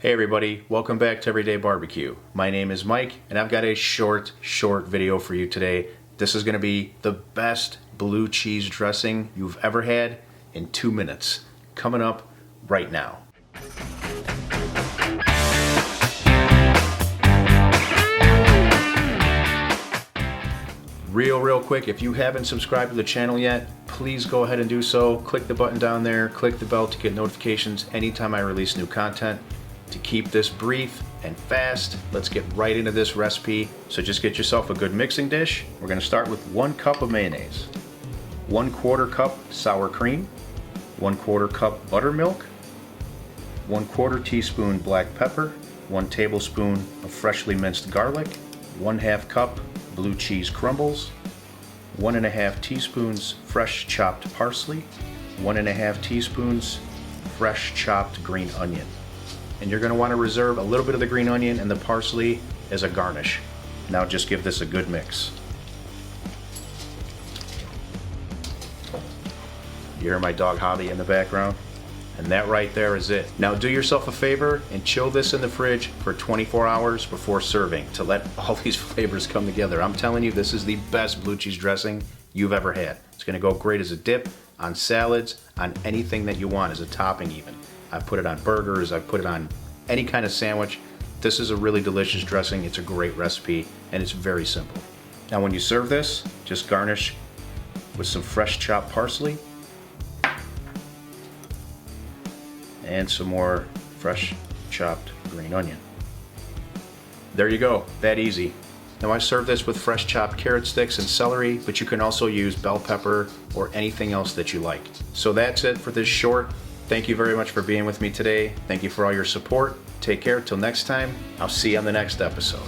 Hey everybody, welcome back to Everyday Barbecue. My name is Mike and I've got a short video for you today. This is going to be the best blue cheese dressing you've ever had in 2 minutes. Coming up right now. Real quick, if you haven't subscribed to the channel yet, please go ahead and do so. Click the button down there, click the bell to get notifications anytime I release new content. To keep this brief and fast, let's get right into this recipe. So just get yourself a good mixing dish. We're going to start with 1 cup of mayonnaise, 1/4 cup sour cream, 1/4 cup buttermilk, 1/4 teaspoon black pepper, 1 tablespoon of freshly minced garlic, 1/2 cup blue cheese crumbles, 1½ teaspoons fresh chopped parsley, 1½ teaspoons fresh chopped green onion. And you're going to want to reserve a little bit of the green onion and the parsley as a garnish. Now just give this a good mix. You hear my dog Hobby in the background? And that right there is it. Now do yourself a favor and chill this in the fridge for 24 hours before serving to let all these flavors come together. I'm telling you, this is the best blue cheese dressing you've ever had. It's going to go great as a dip, on salads, on anything that you want, as a topping even. I've put it on burgers, I've put it on any kind of sandwich. This is a really delicious dressing. It's a great recipe and it's very simple. Now when you serve this, just garnish with some fresh chopped parsley and some more fresh chopped green onion. There you go, that easy. Now I serve this with fresh chopped carrot sticks and celery, but you can also use bell pepper or anything else that you like. So that's it for this short. Thank you very much for being with me today. Thank you for all your support. Take care till next time. I'll see you on the next episode.